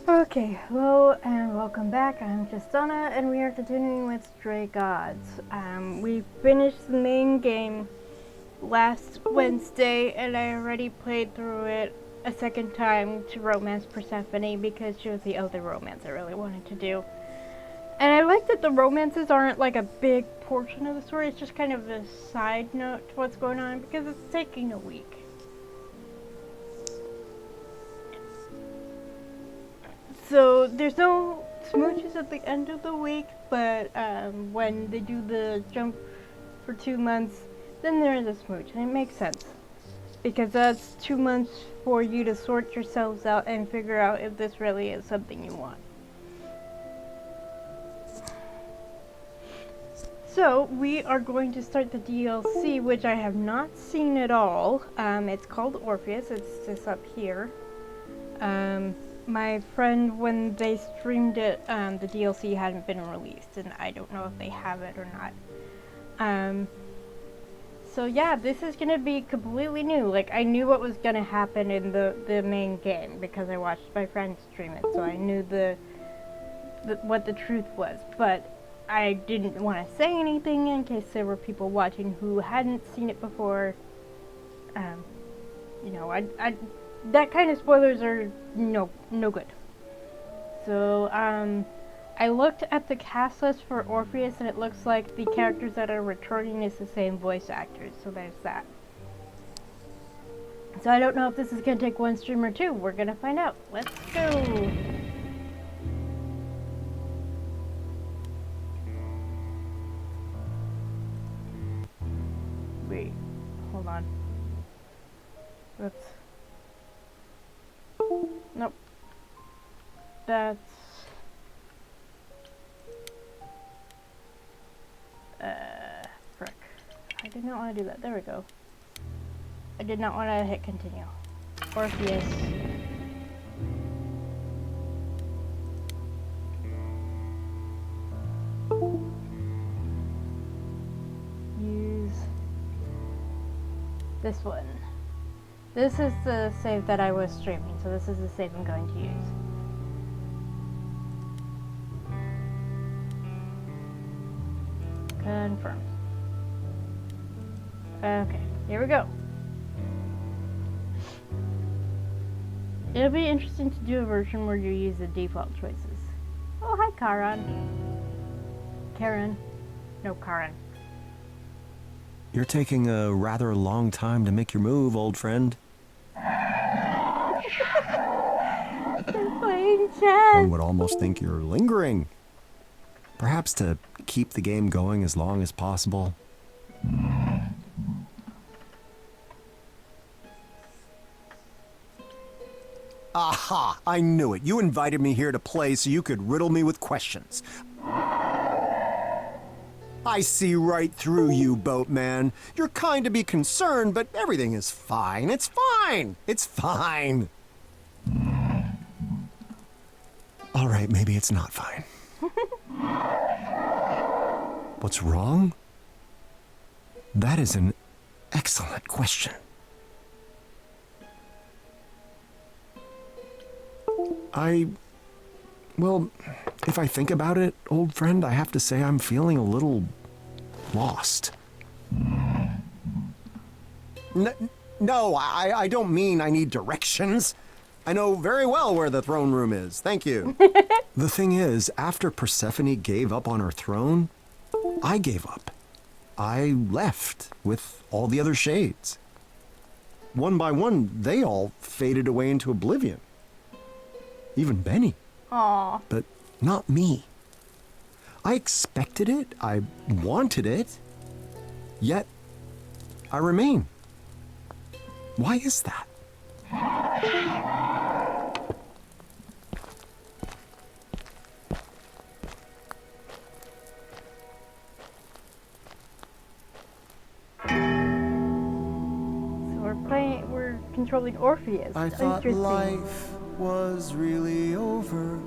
Okay, hello and welcome back. I'm Justana and we are continuing with Stray Gods. We finished the main game last Wednesday and I already played through it a second time to romance Persephone because she was the other romance I really wanted to do. And I like that the romances aren't like a big portion of the story, it's just kind of a side note to what's going on because it's taking a week. So there's no smooches at the end of the week, but when they do the jump for 2 months, then there is a smooch, and it makes sense. Because that's 2 months for you to sort yourselves out and figure out if this really is something you want. So we are going to start the DLC, which I have not seen at all. It's called Orpheus, it's just up here. My friend, when they streamed it, the DLC hadn't been released, and I don't know if they have it or not. So yeah, this is gonna be completely new. Like, I knew what was gonna happen in the main game, because I watched my friend stream it, so I knew the what the truth was, but I didn't want to say anything in case there were people watching who hadn't seen it before. You know, that kind of spoilers are no good. So, I looked at the cast list for Orpheus, and it looks like the characters that are returning is the same voice actors, so there's that. So I don't know if this is going to take one stream or two. We're going to find out. Let's go! Wait, hold on. Whoops. Nope. That's... frick. I did not want to do that. There we go. I did not want to hit continue. Orpheus. Use this one. This is the save that I was streaming, so this is the save I'm going to use. Confirm. Okay, here we go. It'll be interesting to do a version where you use the default choices. Oh, hi, Karen. No, Karen. You're taking a rather long time to make your move, old friend. They're playing chess. One would almost think you're lingering. Perhaps to keep the game going as long as possible. Aha! I knew it. You invited me here to play so you could riddle me with questions. I see right through you, boatman. You're kind to be concerned, but everything is fine. It's fine. It's fine. All right, maybe it's not fine. What's wrong? That is an excellent question. Well, if I think about it, old friend, I have to say I'm feeling a little lost. No, I don't mean I need directions. I know very well where the throne room is. Thank you. The thing is, after Persephone gave up on her throne, I gave up. I left with all the other shades. One by one, they all faded away into oblivion. Even Benny. Aww. But not me. I expected it. I wanted it. Yet, I remain. Why is that? We're controlling Orpheus. I thought life was really over,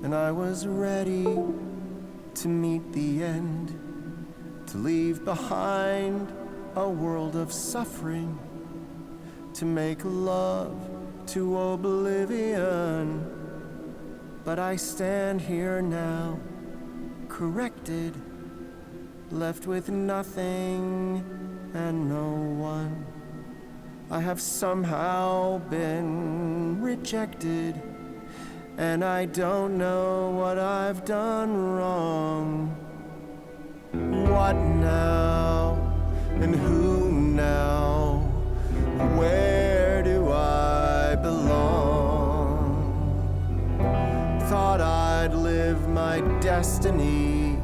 and I was ready to meet the end, to leave behind a world of suffering, to make love to oblivion. But I stand here now, corrected, left with nothing and no one. I have somehow been rejected, and I don't know what I've done wrong. What now? And who now? Where do I belong? Thought I'd live my destiny,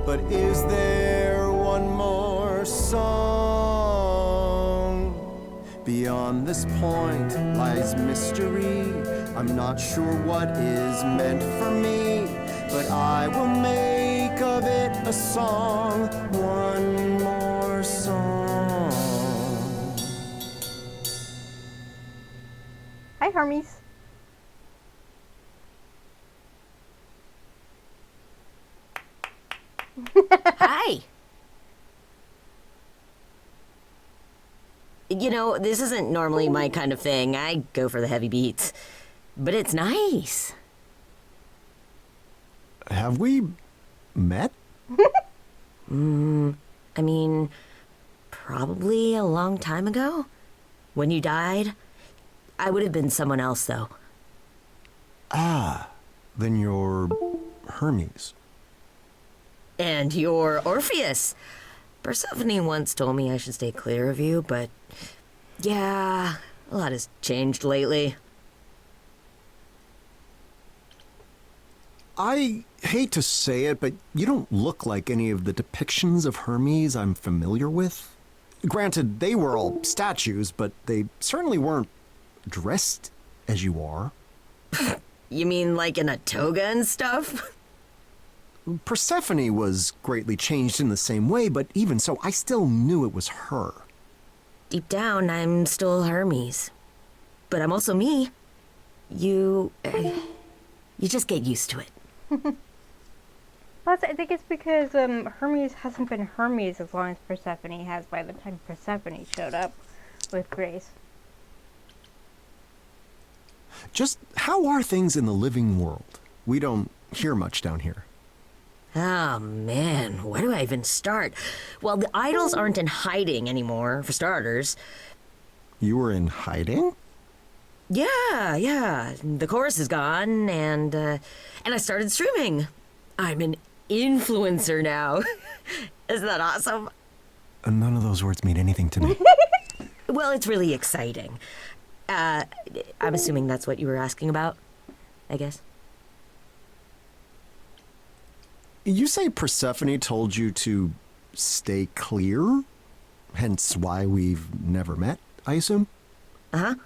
but is there one more song? Beyond this point lies mystery. I'm not sure what is meant for me, but I will make of it a song, one more song. Hi, Hermes. Hi. You know, this isn't normally my kind of thing. I go for the heavy beats. But it's nice. Have we met? I mean, probably a long time ago. When you died, I would have been someone else, though. Ah, then you're Hermes. And you're Orpheus. Persephone once told me I should stay clear of you, but yeah, a lot has changed lately. I hate to say it, but you don't look like any of the depictions of Hermes I'm familiar with. Granted, they were all statues, but they certainly weren't dressed as you are. You mean like in a toga and stuff? Persephone was greatly changed in the same way, but even so, I still knew it was her. Deep down, I'm still Hermes. But I'm also me. You just get used to it. Plus, I think it's because Hermes hasn't been Hermes as long as Persephone has by the time Persephone showed up with Grace. Just how are things in the living world? We don't hear much down here. Oh man, where do I even start? Well, the idols aren't in hiding anymore, for starters. You were in hiding? Yeah. The chorus is gone, and I started streaming. I'm an influencer now. Isn't that awesome? None of those words mean anything to me. Well, it's really exciting. I'm assuming that's what you were asking about, I guess. You say Persephone told you to stay clear? Hence why we've never met, I assume? Uh-huh.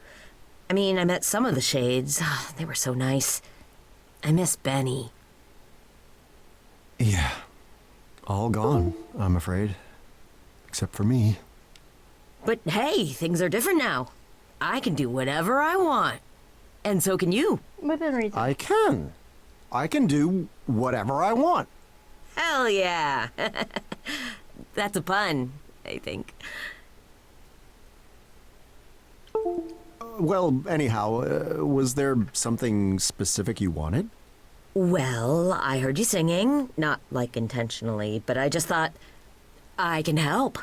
I mean, I met some of the shades. They were so nice. I miss Benny. Yeah. All gone, I'm afraid. Except for me. But hey, things are different now. I can do whatever I want. And so can you. Within reason. I can. I can do whatever I want. Hell yeah. That's a pun, I think. Well, anyhow, was there something specific you wanted? Well, I heard you singing. Not like intentionally, but I just thought, I can help.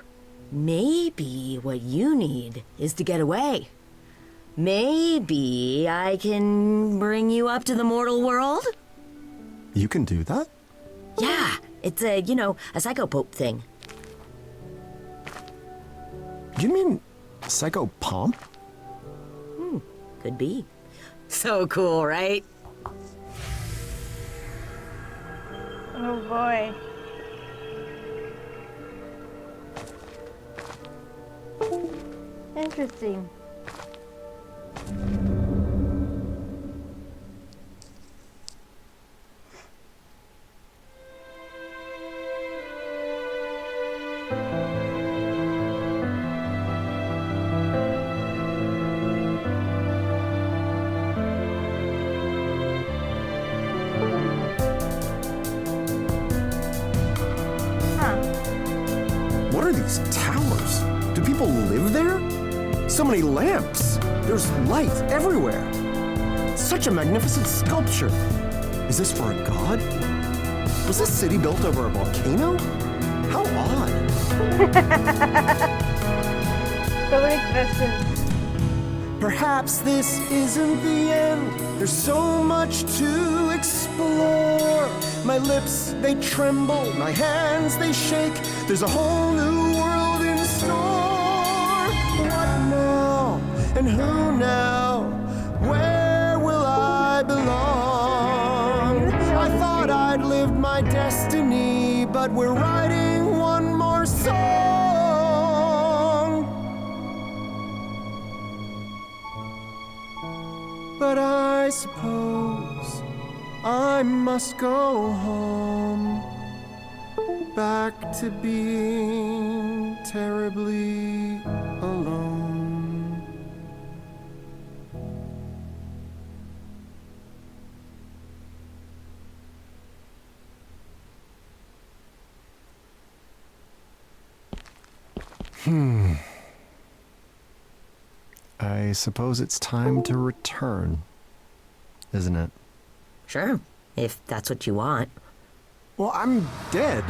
Maybe what you need is to get away. Maybe I can bring you up to the mortal world? You can do that? Yeah, it's a psychopope thing. You mean psychopomp? Could be. So cool, right? Oh boy. Interesting. What are these towers? Do people live there? So many lamps. There's light everywhere. Such a magnificent sculpture. Is this for a god? Was this city built over a volcano? How odd. So many questions. Perhaps this isn't the end. There's so much to explore. My lips, they tremble. My hands, they shake. There's a whole new world in store. What now? And who now? Where will I belong? I thought I'd lived my destiny, but we're writing one more song. But I suppose I must go home, back to being terribly alone. I suppose it's time to return, isn't it? Sure, if that's what you want. Well, I'm dead.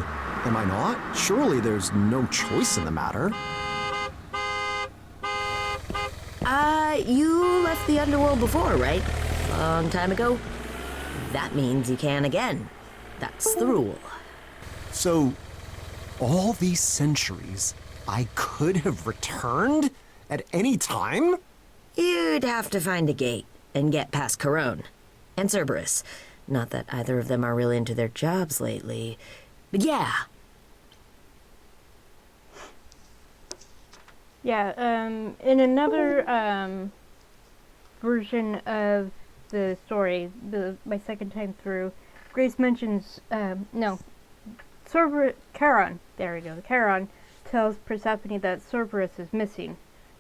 Am I not? Surely there's no choice in the matter. You left the underworld before, right? Long time ago? That means you can again. That's the rule. So, all these centuries, I could have returned at any time? You'd have to find a gate and get past Corone and Cerberus. Not that either of them are really into their jobs lately. But yeah. Yeah, in another version of the story, my second time through, Grace mentions, Charon, there we go, Charon tells Persephone that Cerberus is missing.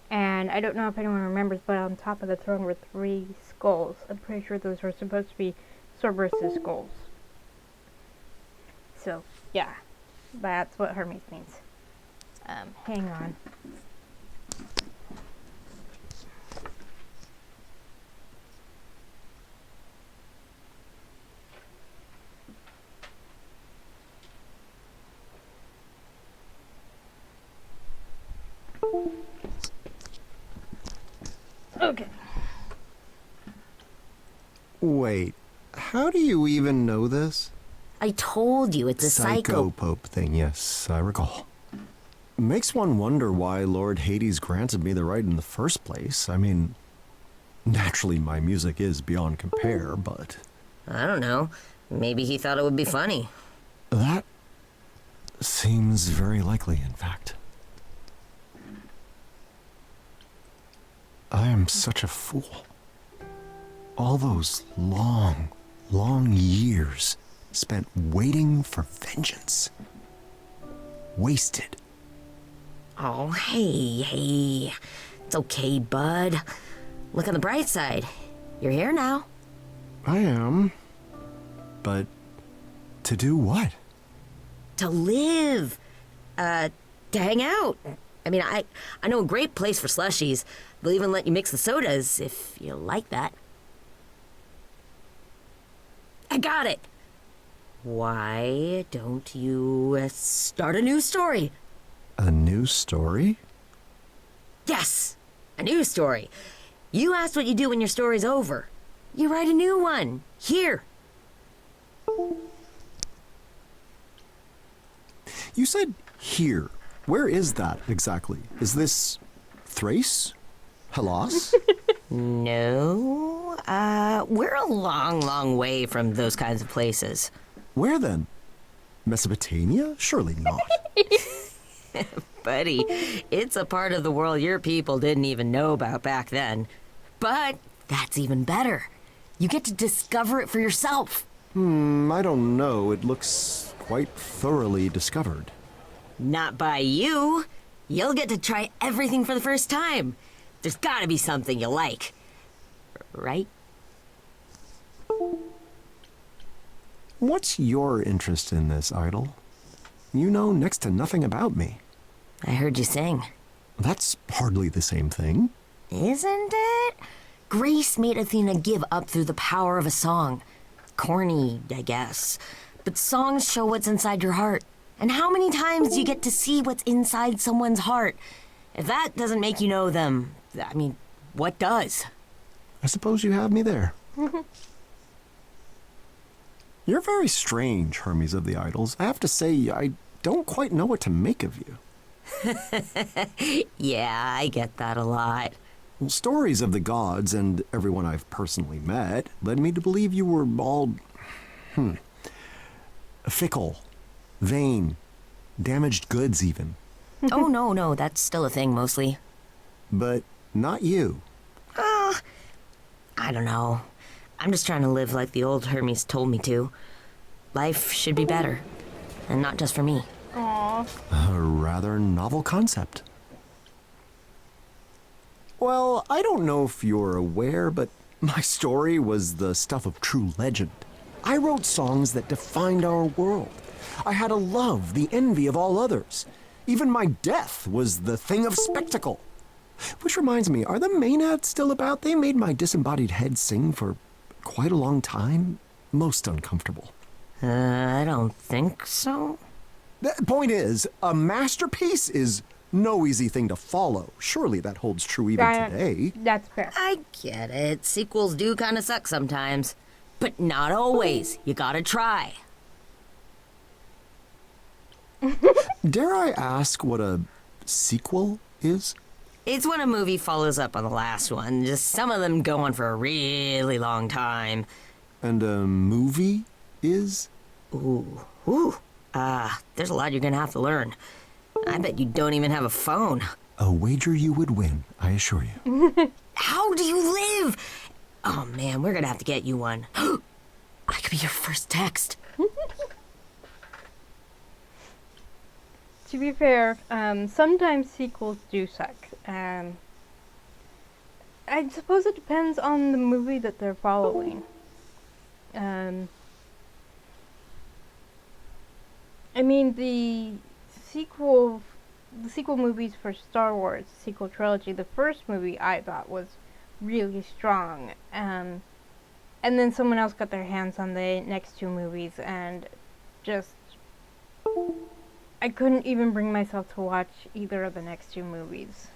And I don't know if anyone remembers, but on top of the throne were 3 skulls. I'm pretty sure those were supposed to be Cerberus' skulls. So, yeah, that's what Hermes means. Hang on. Okay. Wait, how do you even know this? I told you it's a Psychopope thing, yes, I recall. Makes one wonder why Lord Hades granted me the right in the first place. I mean, naturally my music is beyond compare, but... I don't know. Maybe he thought it would be funny. That seems very likely, in fact. I am such a fool. All those long, long years spent waiting for vengeance. Wasted. Oh, hey. It's okay, bud. Look on the bright side. You're here now. I am. But to do what? To live. To hang out. I mean, I know a great place for slushies. They'll even let you mix the sodas if you like that. I got it. Why don't you start a new story? A new story? Yes, a new story. You asked what you do when your story's over. You write a new one. Here. You said here. Where is that exactly? Is this Thrace? Hellas? No, we're a long, long way from those kinds of places. Where then? Mesopotamia? Surely not. Buddy, it's a part of the world your people didn't even know about back then. But that's even better. You get to discover it for yourself. I don't know. It looks quite thoroughly discovered. Not by you. You'll get to try everything for the first time. There's gotta be something you like. Right? What's your interest in this, Idol? You know next to nothing about me. I heard you sing. That's hardly the same thing. Isn't it? Grace made Athena give up through the power of a song. Corny, I guess. But songs show what's inside your heart. And how many times do you get to see what's inside someone's heart? If that doesn't make you know them, I mean, what does? I suppose you have me there. You're very strange, Hermes of the Idols. I have to say, I don't quite know what to make of you. Yeah, I get that a lot. Well, stories of the gods and everyone I've personally met led me to believe you were all... fickle, vain, damaged goods even. Oh, no, that's still a thing mostly. But not you. I don't know. I'm just trying to live like the old Hermes told me to. Life should be better. And not just for me. Aww. A rather novel concept. Well, I don't know if you're aware, but my story was the stuff of true legend. I wrote songs that defined our world. I had a love, the envy of all others. Even my death was the thing of spectacle. Which reminds me, are the Maenads still about? They made my disembodied head sing for quite a long time. Most uncomfortable. I don't think so. The point is, a masterpiece is no easy thing to follow. Surely that holds true even today. That's fair. I get it. Sequels do kind of suck sometimes. But not always. You gotta try. Dare I ask what a sequel is? It's when a movie follows up on the last one. Just some of them go on for a really long time. And a movie is? There's a lot you're gonna have to learn. I bet you don't even have a phone. A wager you would win, I assure you. How do you live? Oh man, we're gonna have to get you one. I could be your first text. To be fair, sometimes sequels do suck. I suppose it depends on the movie that they're following. I mean, the sequel movies for Star Wars, sequel trilogy, the first movie I thought was really strong. And then someone else got their hands on the next two movies and just... I couldn't even bring myself to watch either of the next two movies.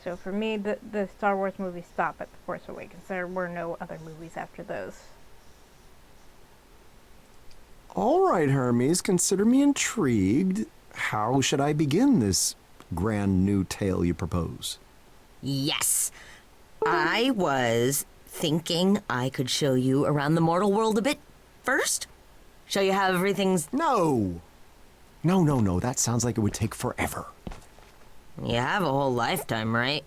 So for me, the Star Wars movies stop at The Force Awakens. There were no other movies after those. All right, Hermes, consider me intrigued. How should I begin this grand new tale you propose? Yes. I was thinking I could show you around the mortal world a bit first. Show you how everything's... No, that sounds like it would take forever. You have a whole lifetime, right?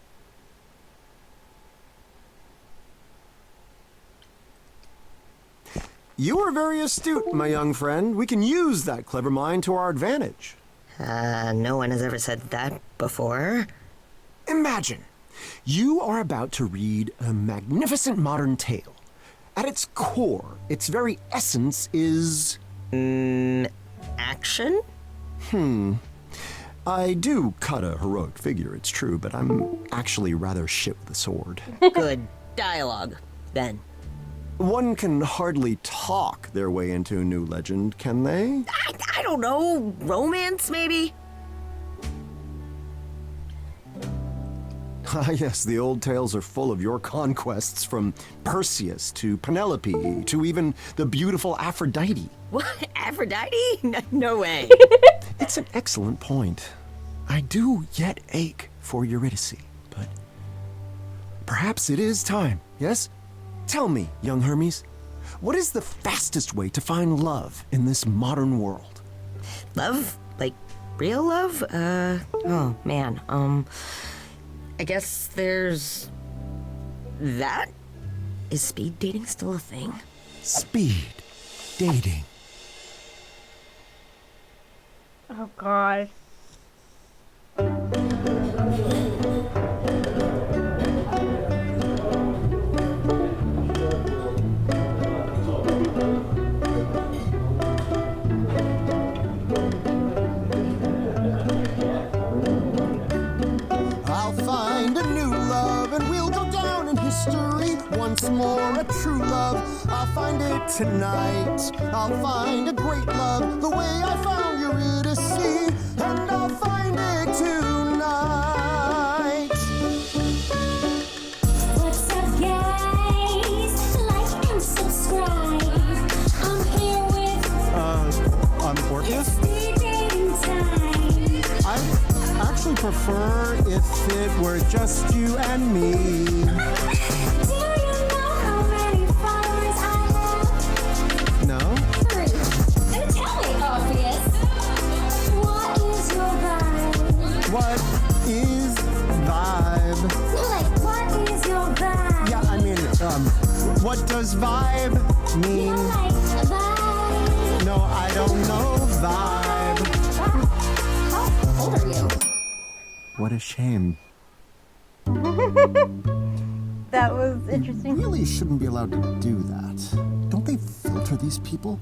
You are very astute, my young friend. We can use that clever mind to our advantage. No one has ever said that before. Imagine, you are about to read a magnificent modern tale. At its core, its very essence is... Action? I do cut a heroic figure, it's true, but I'm actually rather shit with a sword. Good dialogue, then. One can hardly talk their way into a new legend, can they? I don't know. Romance, maybe? Ah, yes, the old tales are full of your conquests, from Perseus to Penelope to even the beautiful Aphrodite. What? Aphrodite? No way. It's an excellent point. I do yet ache for Eurydice, but perhaps it is time, yes? Tell me, young Hermes, what is the fastest way to find love in this modern world? Love? Like, real love? Oh, man. I guess there's... that? Is speed dating still a thing? Speed dating. Oh god. I'll find a new love and we'll go down in history. Once more a true love, I'll find it tonight. I'll find a great love the way I found Eurydice, and I'll find it tonight. What's up, guys? Like and subscribe. I'm here with I'm Orpheus. speed dating time. I actually prefer if it were just you and me. Do you know how many followers I have? No? 3. Then tell me, Orpheus. What is your vibe? What is vibe? Like, what is your vibe? Yeah, I mean, what does vibe mean? You like a vibe? No, I don't know vibe. How old are you? What a shame. That was interesting. Really shouldn't be allowed to do that. Don't they filter these people?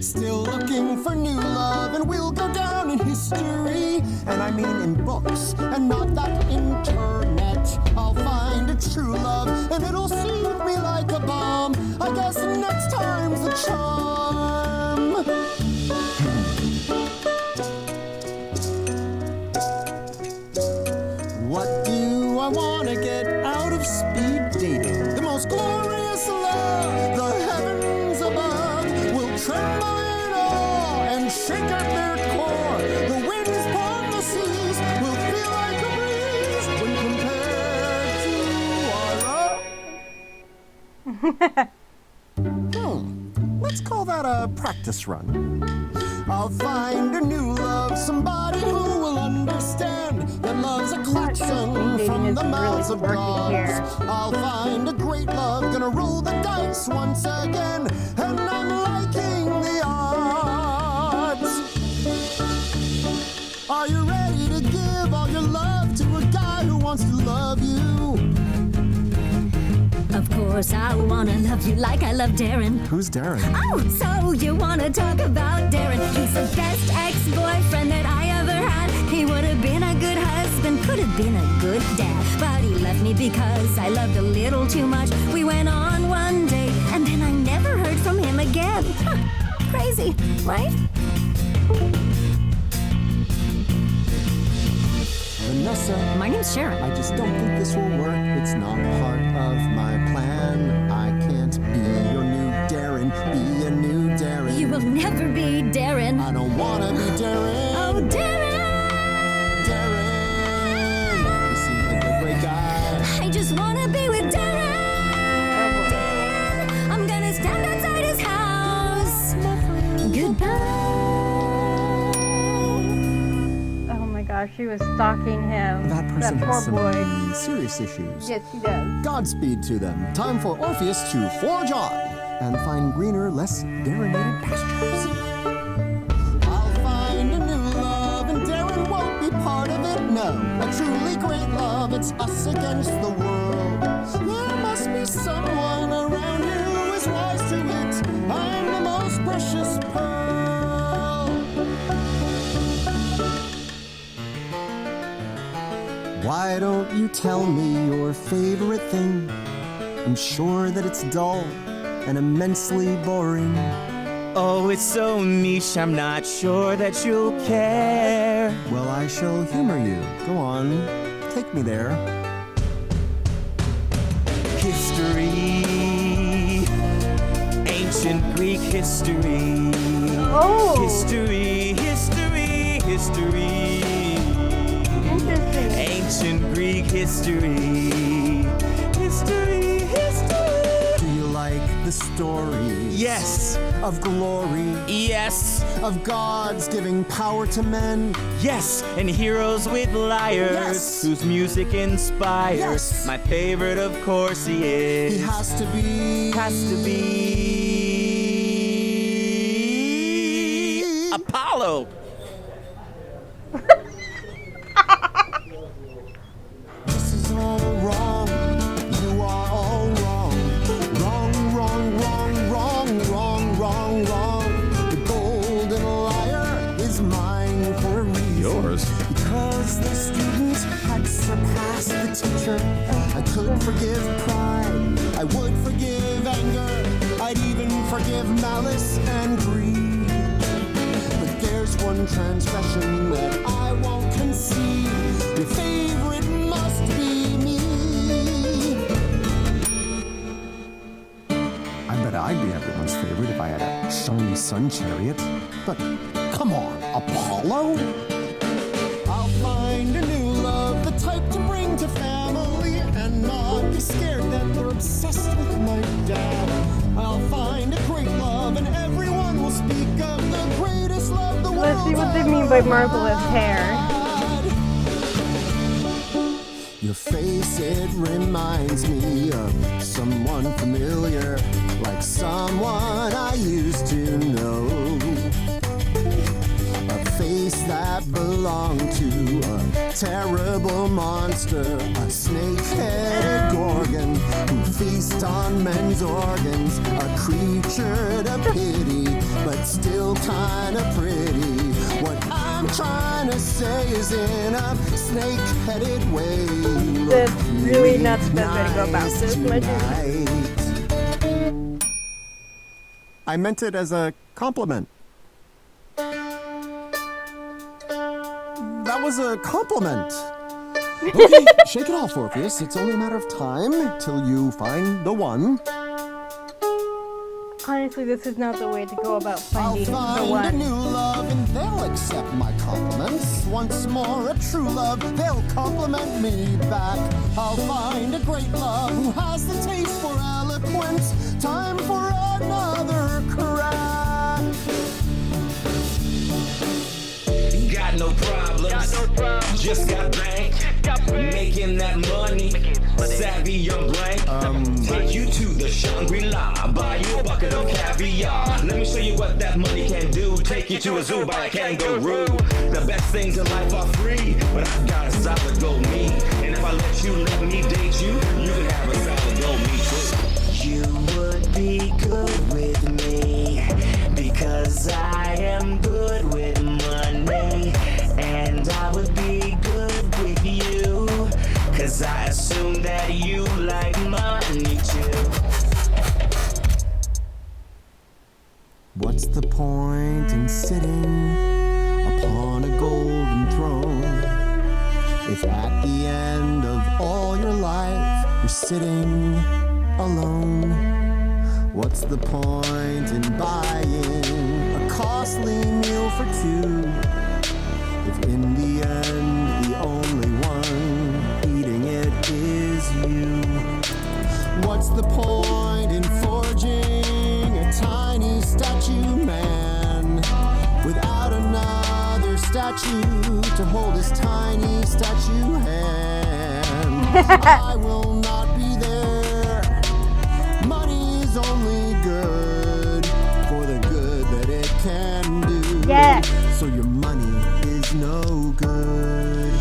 Still looking for new love, and we'll go down in history. And I mean in books, and not that internet. I'll find a true love, and it'll soothe me like a balm. I guess next time's the charm. Let's call that a practice run. I'll find a new love, somebody who will understand that love's a klaxon from the mouths of gods. I'll find a great love, gonna roll the dice once again, and I'm liking the odds. Are you ready to give all your love to a guy who wants to love you? Of course, I wanna love you like I love Darren. Who's Darren? Oh, so you wanna talk about Darren? He's the best ex-boyfriend that I ever had. He would have been a good husband, could have been a good dad. But he left me because I loved a little too much. We went on one date, and then I never heard from him again. Huh, crazy, right? Vanessa. My name's Sharon. I just don't think this will work. It's not part of my plan. I can't be your new Darren. Be a new Darren. You will never be Darren. I don't wanna be Darren. Oh, Darren! Darren! You seem like a great guy. I just wanna be with Darren. Darren, I'm gonna stand outside his house. Goodbye. Gosh, she was stalking him. That person poor has some boy. serious issues. Yes, she does. Godspeed to them. Time for Orpheus to forge on and find greener, less Darrenated pastures. I'll find a new love, and Darren won't be part of it. No, a truly great love. It's us against the world. There must be someone around here who is wise to it. I'm the most precious pearl. Why don't you tell me your favorite thing? I'm sure that it's dull and immensely boring. Oh, it's so niche, I'm not sure that you'll care. Well, I shall humor you. Go on, take me there. History, ancient Greek history. Oh! History, history, history. Interesting. Ancient Greek history. History, history. Do you like the stories? Yes, Of glory, yes, of gods giving power to men. yes, and heroes with lyres, Yes. whose music inspires. Yes. My favorite, of course, he is. He has to be. Apollo. This is all wrong. You are all wrong. Wrong, wrong, wrong, wrong, wrong, wrong, wrong. The golden lyre is mine for a reason. Yours? Because the student had surpassed the teacher. I could forgive pride. I would forgive anger. I'd even forgive malice and greed. But there's one transgression that I won't concede. Your favorite must be me. I bet I'd be everyone's favorite if I had a shiny sun chariot. But come on, Apollo? I'll find a new love, the type to bring to family, and not be scared that they're obsessed with my dad. I'll find a great love, and everyone will speak of the greatest love the world Let's see what they mean by marvelous hair. had. Your face, it reminds me of someone familiar, like someone I used to know. A face that belonged to a terrible monster, a snake-headed gorgon who feasts on men's organs, a creature to pity, but still kinda pretty. What I'm trying to say is in a snake-headed way. That's really not the best way to go about this, but I meant it as a compliment. That was a compliment. Okay, shake it off, Orpheus. It's only a matter of time till you find the one. honestly, this is not the way to go about I'll finding the find a one. new love and they'll accept my compliments. Once more, a true love, they'll compliment me back. I'll find a great love who has the taste for eloquence just got banked, making that money. Savvy young blank. Take you to the Shangri-La, buy you a bucket of caviar. Let me show you what that money can do. Take you to a zoo, buy a kangaroo. The best things in life are free, but I've got a solid gold me. And if I let me date you, you can have a solid gold me too. You would be good with me, because I am good with money. And I would be good with you, cause I assume that you like money too. What's the point in sitting upon a golden throne if at the end of all your life you're sitting alone? What's the point in buying a costly meal for two if in the end the only one eating it is you? What's the point in forging a tiny statue man without another statue to hold his tiny statue hand? I will not be there. Money is only good for the good that it can do. Yes. So your money is no good.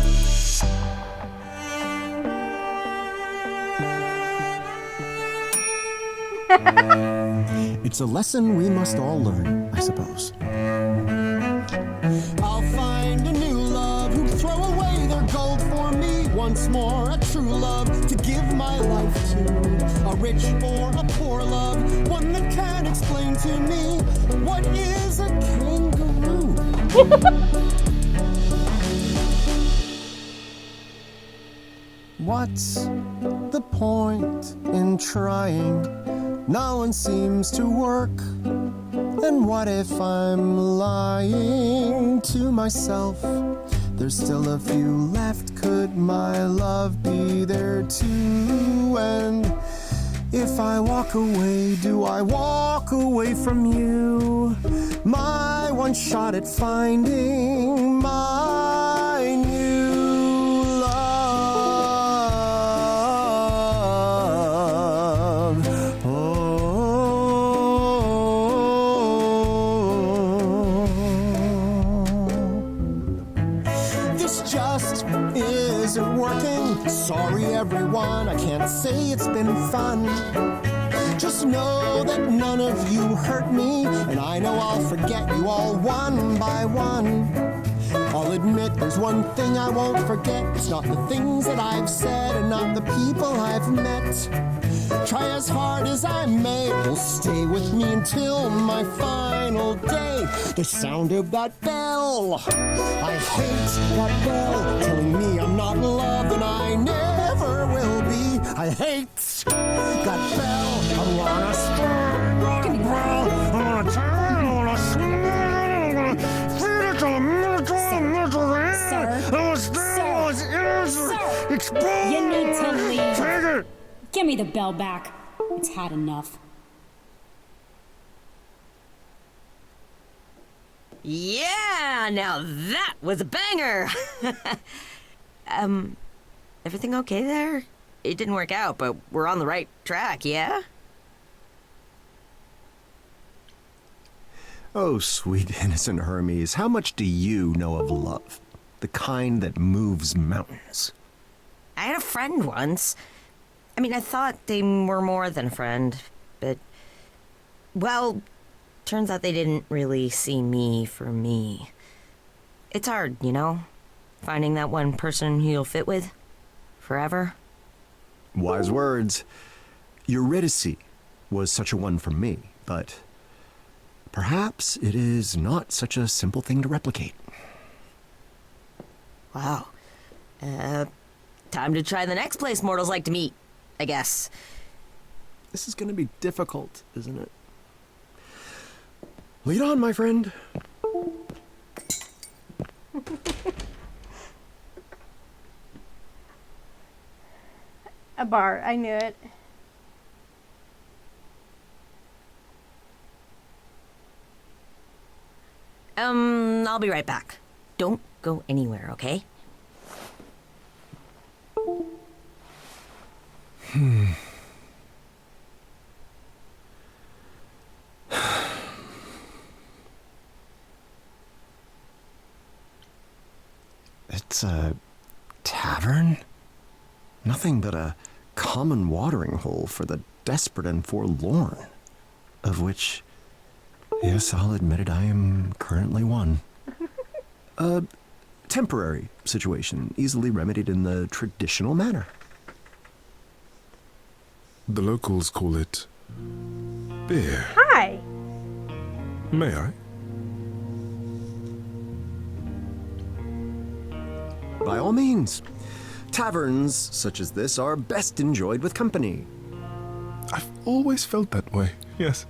It's a lesson we must all learn, I suppose. I'll find a new love who'll throw away their gold for me once more. A true love to give my life to. A rich or a poor love, one that can explain to me what is a kangaroo. What's the point in trying? No one seems to work. And what if I'm lying to myself? There's still a few left. Could my love be there too? And if I walk away, do I walk away from you? My one shot at finding my new love. This just isn't working. Sorry everyone, I can't say it's been fun. Just know that none of you hurt me, and I know I'll forget you all one by one. I'll admit there's one thing I won't forget. It's not the things that I've said and not the people I've met. Try as hard as I may, it will stay with me until my final day. The sound of that bell, I hate that bell, telling me I'm not loved and I never will be. I hate that bell. I wanna start that bell. I wanna turn, I wanna smell, I wanna feed it to the middle, Sir, you need to leave. Take it. Give me the bell back. It's had enough. Yeah, now that was a banger. Everything okay there? It didn't work out, but we're on the right track, yeah? Oh, sweet innocent Hermes, how much do you know of love? The kind that moves mountains. I had a friend once. I mean, I thought they were more than a friend, but... Well, turns out they didn't really see me for me. It's hard, you know? Finding that one person who you'll fit with forever. Wise words. Eurydice was such a one for me, but perhaps it is not such a simple thing to replicate. Wow. Time to try the next place mortals like to meet, I guess. This is going to be difficult, isn't it? Lead on, my friend. A bar, I knew it. I'll be right back. Don't go anywhere, okay? It's a tavern? Nothing but a common watering hole for the desperate and forlorn, of which, yes, I'll admit it, I am currently one. A temporary situation, easily remedied in the traditional manner. The locals call it beer. Hi. May I? By all means. Taverns such as this are best enjoyed with company. I've always felt that way, yes.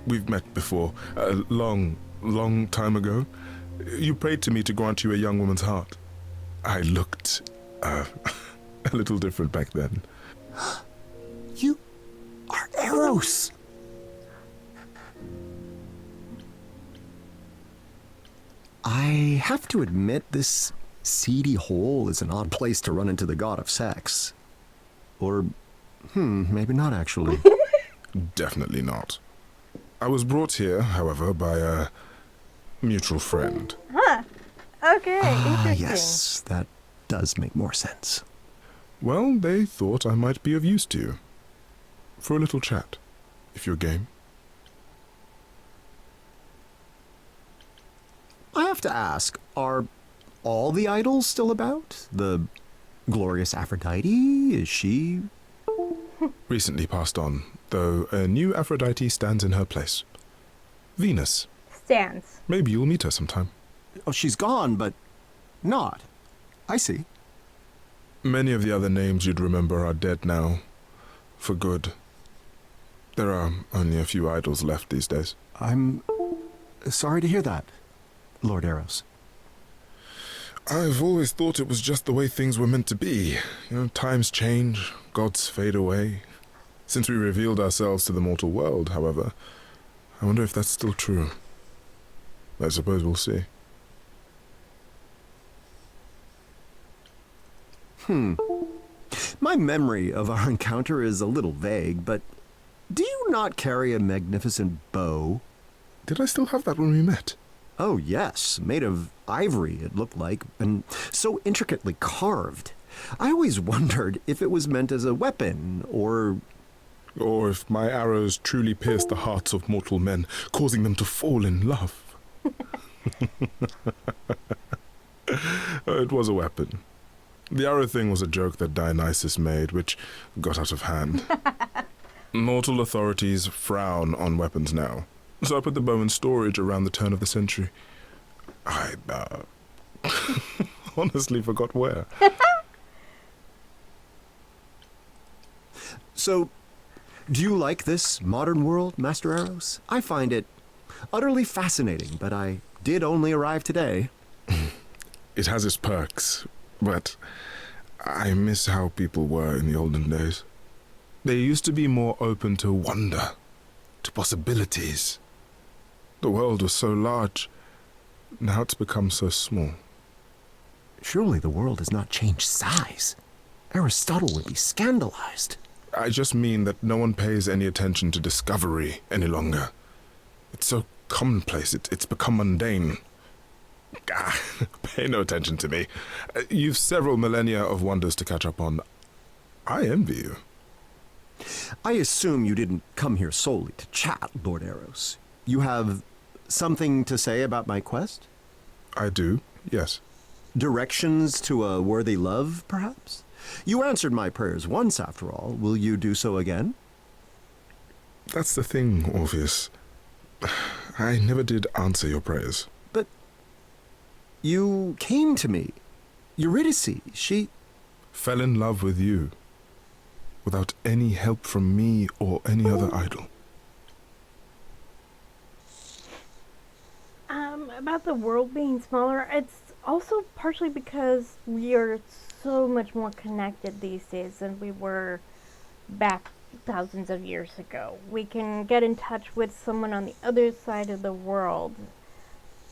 We've met before, a long, long time ago. You prayed to me to grant you a young woman's heart. I looked, a little different back then. You are Eros. I have to admit, this seedy hole is an odd place to run into the god of sex. Or, maybe not actually. Definitely not. I was brought here, however, by a mutual friend. Huh. Okay, interesting. Yes, that does make more sense. Well, they thought I might be of use to you. For a little chat, if you're game. I have to ask, are all the idols still about? The glorious Aphrodite, is she? Recently passed on, though a new Aphrodite stands in her place. Venus. Stands. Maybe you'll meet her sometime. Oh, she's gone, but not. I see. Many of the other names you'd remember are dead now. For good. There are only a few idols left these days. I'm sorry to hear that, Lord Eros. I've always thought it was just the way things were meant to be. Times change, gods fade away. Since we revealed ourselves to the mortal world, however, I wonder if that's still true. I suppose we'll see. My memory of our encounter is a little vague, but do you not carry a magnificent bow? Did I still have that when we met? Oh, yes, made of ivory, it looked like, and so intricately carved. I always wondered if it was meant as a weapon, or if my arrows truly pierced the hearts of mortal men, causing them to fall in love. It was a weapon. The arrow thing was a joke that Dionysus made, which got out of hand. Mortal authorities frown on weapons now, so I put the bow in storage around the turn of the century. I, honestly forgot where. So, do you like this modern world, Master Eros? I find it utterly fascinating, but I did only arrive today. It has its perks, but I miss how people were in the olden days. They used to be more open to wonder, to possibilities. The world was so large, now it's become so small. Surely the world has not changed size. Aristotle would be scandalized. I just mean that no one pays any attention to discovery any longer. It's so commonplace, it's become mundane. Pay no attention to me. You've several millennia of wonders to catch up on. I envy you. I assume you didn't come here solely to chat, Lord Eros. You have something to say about my quest? I do, yes. Directions to a worthy love, perhaps? You answered my prayers once, after all. Will you do so again? That's the thing, Orpheus. I never did answer your prayers. But you came to me. Eurydice, she fell in love with you, without any help from me or any other idol. About the world being smaller, it's also partially because we are so much more connected these days than we were back thousands of years ago. We can get in touch with someone on the other side of the world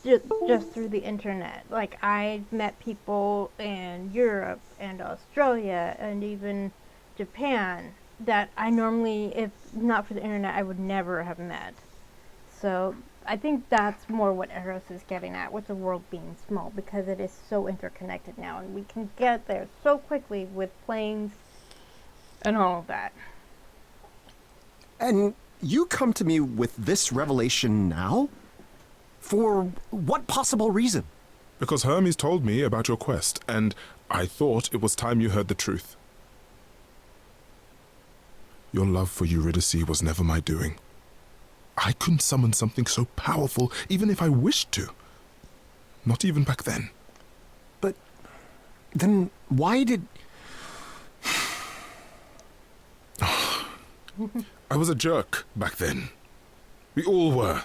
just through the internet. Like, I met people in Europe and Australia and even Japan that I normally, if not for the internet, I would never have met. So I think that's more what Eros is getting at with the world being small, because it is so interconnected now, and we can get there so quickly with planes and all of that. And you come to me with this revelation now? For what possible reason? Because Hermes told me about your quest, and I thought it was time you heard the truth. Your love for Eurydice was never my doing. I couldn't summon something so powerful, even if I wished to. Not even back then. But then why did... I was a jerk back then. We all were.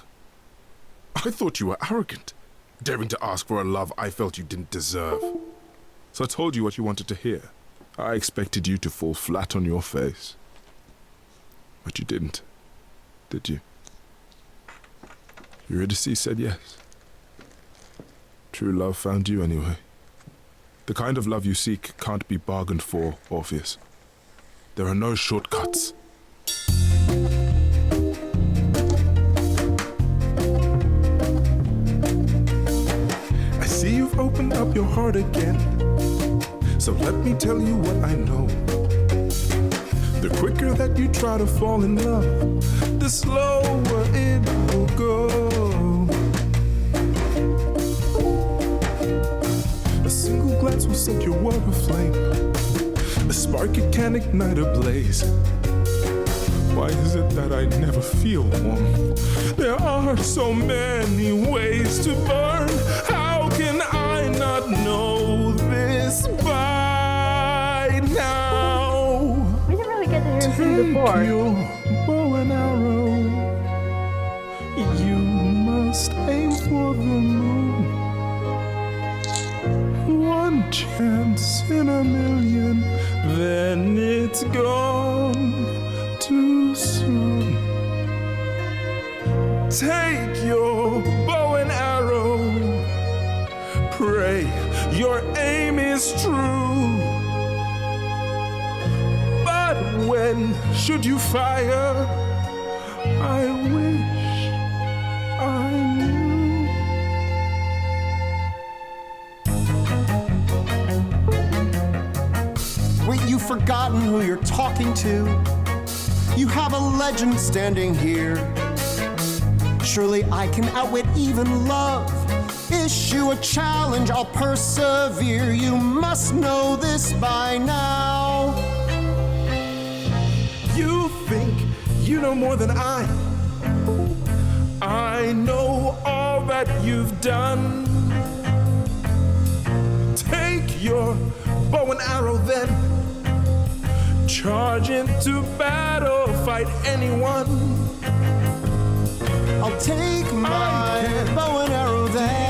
I thought you were arrogant, daring to ask for a love I felt you didn't deserve. So I told you what you wanted to hear. I expected you to fall flat on your face. But you didn't, did you? Eurydice said yes. True love found you anyway. The kind of love you seek can't be bargained for, Orpheus. There are no shortcuts. I see you've opened up your heart again. So let me tell you what I know. The quicker that you try to fall in love, the slower it will go. A single glance will set your world aflame. A spark it can ignite a blaze. Why is it that I never feel warm? There are so many ways to burn. How can I not know this by now? We didn't really get to hear him sing before. Take your bow and arrow. You must aim for the moon. One chance in a million, then it's gone too soon. Take your bow and arrow. Pray your aim is true. But when should you fire? I wish I knew. Wait, you've forgotten who you're talking to? You have a legend standing here. Surely I can outwit even love. Issue a challenge, I'll persevere. You must know this by now. You think you know more than I know all that you've done. Take your bow and arrow then. Charge into battle, fight anyone. I'll take my bow and arrow then.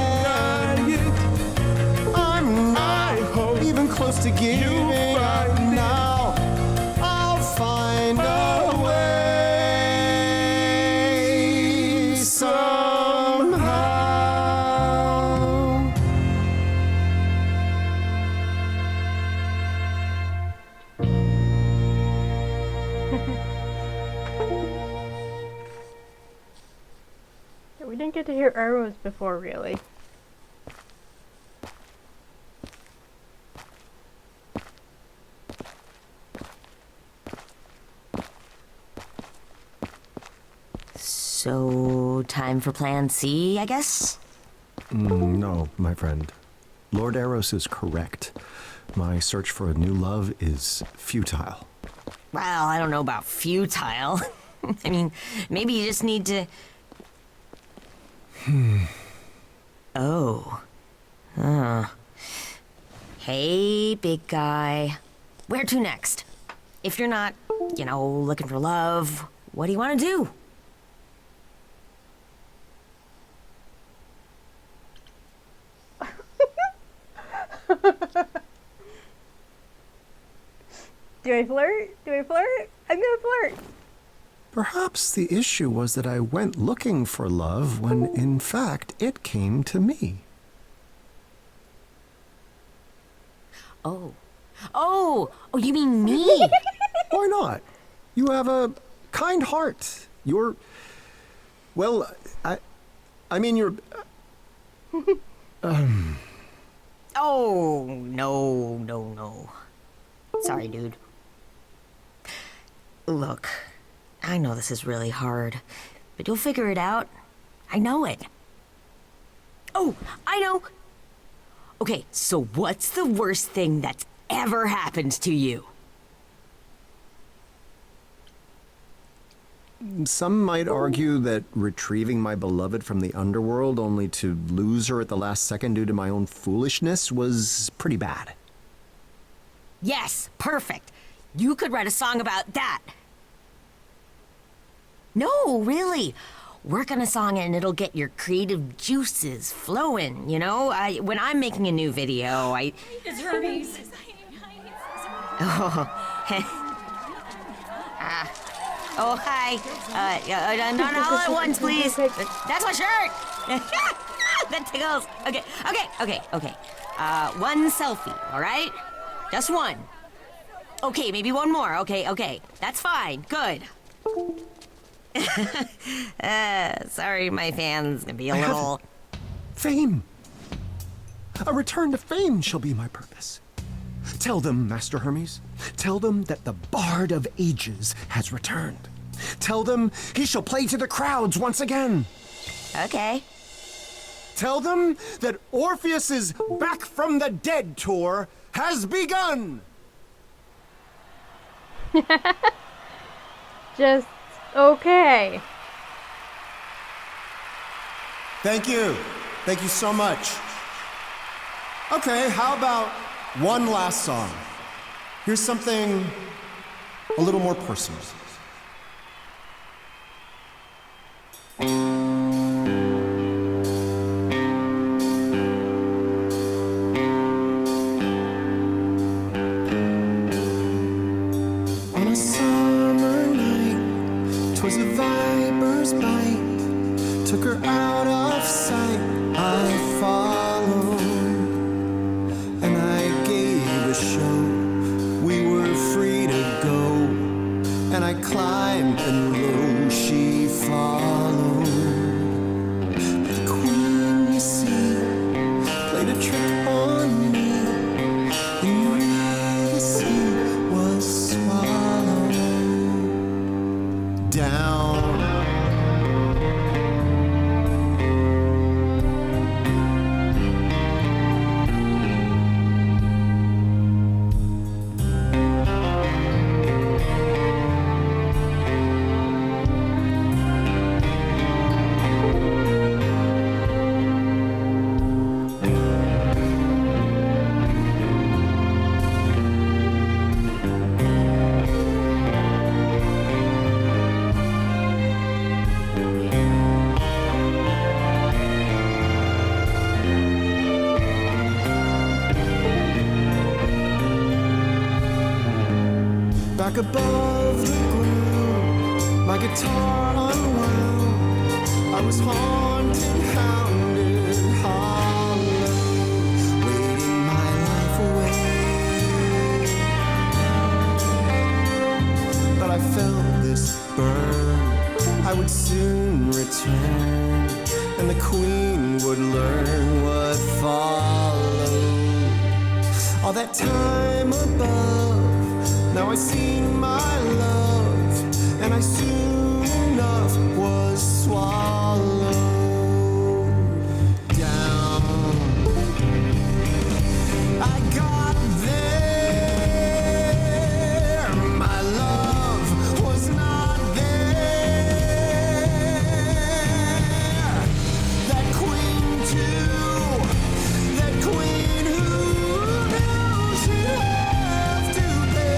I'm not even close to giving up now. I'll find a way somehow. We didn't get to hear arrows before, really. So, time for plan C, I guess? No, my friend. Lord Eros is correct. My search for a new love is futile. Well, I don't know about futile. I mean, maybe you just need to... Oh. Hey, big guy. Where to next? If you're not, looking for love, what do you want to do? Do I flirt? I'm gonna flirt. Perhaps the issue was that I went looking for love when, in fact, it came to me. Oh, you mean me? Why not? You have a kind heart. You're... Well, I mean, you're... Oh, no. Sorry, dude. Look, I know this is really hard, but you'll figure it out. I know it. Oh, I know. Okay, so what's the worst thing that's ever happened to you? Some might argue that retrieving my beloved from the underworld only to lose her at the last second due to my own foolishness was pretty bad. Yes, perfect. You could write a song about that. No, really. Work on a song and it'll get your creative juices flowing, you know? When I'm making a new video, It's Hermes. Oh, hi. Not all at once, please. That's my shirt. That tickles. Okay. One selfie, all right? Just one. Okay, maybe one more. Okay. That's fine. Good. Sorry, my fans can be a little... Fame. A return to fame shall be my purpose. Tell them, Master Hermes. Tell them that the Bard of Ages has returned. Tell them he shall play to the crowds once again. Okay. Tell them that Orpheus's Back from the Dead tour has begun. Just okay. Thank you. Thank you so much. Okay, how about one last song? Here's something a little more personal. On a summer night, 'twas a viper's bite, took her out of sight. I followed, and I gave a show. We were free to go, and I climbed, and lo, she followed. But the queen, you see, played a trick on me, and you really see was swallowed down. Back above the ground, my guitar unwound. I was haunted, hounded, hollow, waiting my life away. But I felt this burn, I would soon return, and the queen would learn what followed. All that time above, now I seen my love, and I soon enough was swallowed down. I got there, my love was not there. That queen too, that queen who knew she'd have to pay.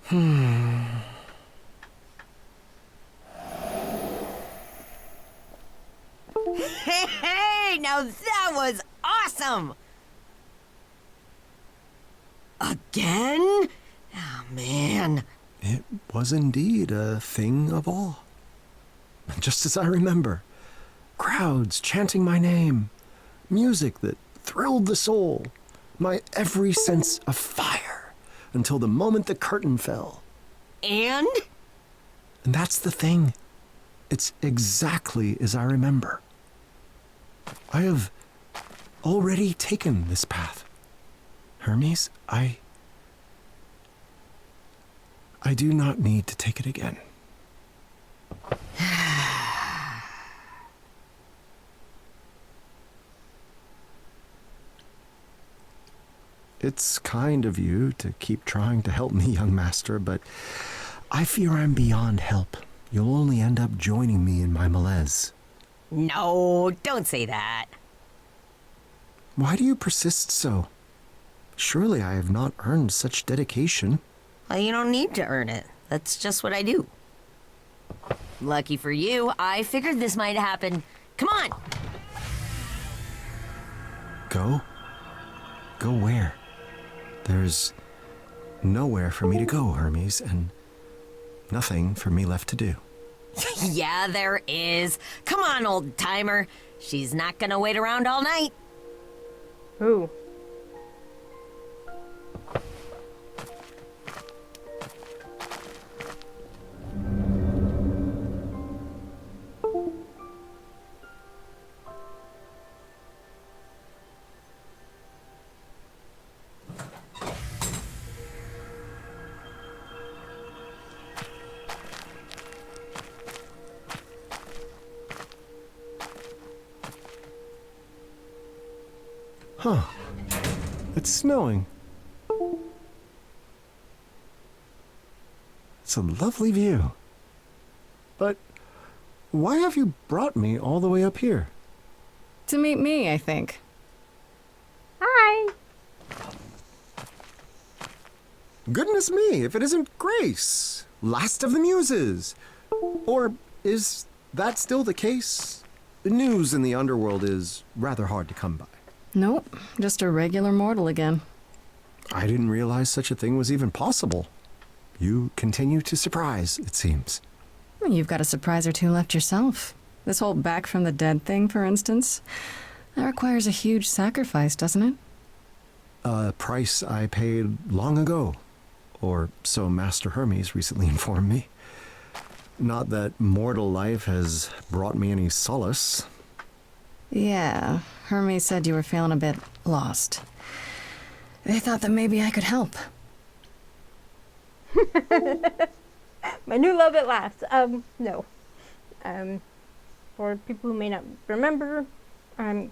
Hey, now that was awesome! Again? Oh, man. It was indeed a thing of awe. Just as I remember. Crowds chanting my name. Music that thrilled the soul. My every sense of fire. Until the moment the curtain fell. And? And that's the thing. It's exactly as I remember. I have already taken this path. Hermes, I do not need to take it again. It's kind of you to keep trying to help me, young master, but I fear I'm beyond help. You'll only end up joining me in my malaise. No, don't say that. Why do you persist so? Surely I have not earned such dedication. Well, you don't need to earn it. That's just what I do. Lucky for you, I figured this might happen. Come on! Go? Go where? There's nowhere for me to go, Hermes, and nothing for me left to do. Yeah, there is. Come on, old timer. She's not gonna wait around all night. Who? Huh. It's snowing. It's a lovely view. But why have you brought me all the way up here? To meet me, I think. Hi. Goodness me, if it isn't Grace, last of the Muses. Or is that still the case? The news in the underworld is rather hard to come by. Nope, just a regular mortal again. I didn't realize such a thing was even possible. You continue to surprise, it seems. You've got a surprise or two left yourself. This whole back from the dead thing, for instance. That requires a huge sacrifice, doesn't it? A price I paid long ago. Or so Master Hermes recently informed me. Not that mortal life has brought me any solace. Yeah, Hermes said you were feeling a bit lost. They thought that maybe I could help. My new love at last. No. For people who may not remember,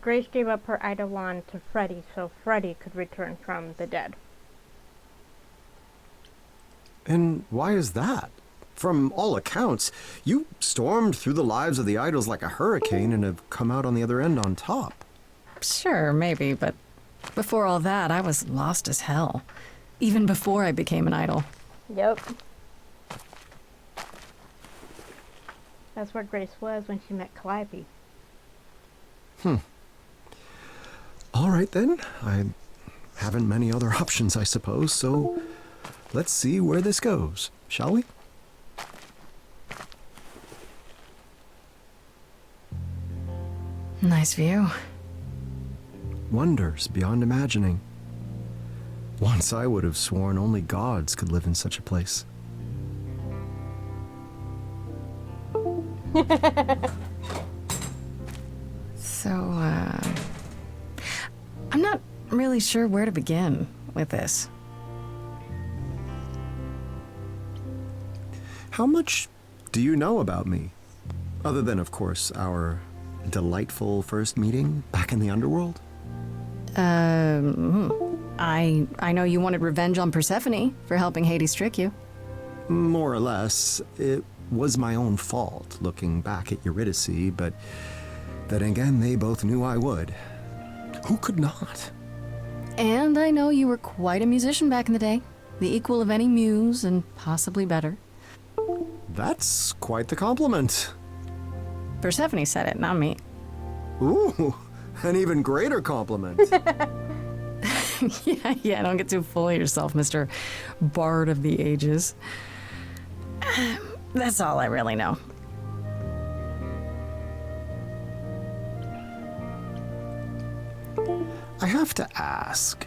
Grace gave up her Eidolon to Freddy so Freddy could return from the dead. And why is that? From all accounts, you stormed through the lives of the idols like a hurricane and have come out on the other end on top. Sure, maybe, but before all that, I was lost as hell. Even before I became an idol. Yep. That's where Grace was when she met Calliope. All right then. I haven't many other options, I suppose, so let's see where this goes, shall we? Nice view. Wonders beyond imagining. Once I would have sworn only gods could live in such a place. So, I'm not really sure where to begin with this. How much do you know about me? Other than, of course, our delightful first meeting back in the underworld? I know you wanted revenge on Persephone for helping Hades trick you. More or less. It was my own fault, looking back at Eurydice, but then again, they both knew I would. Who could not? And I know you were quite a musician back in the day. The equal of any Muse, and possibly better. That's quite the compliment. Persephone said it, not me. Ooh, an even greater compliment. Yeah, don't get too full of yourself, Mr. Bard of the Ages. That's all I really know. I have to ask,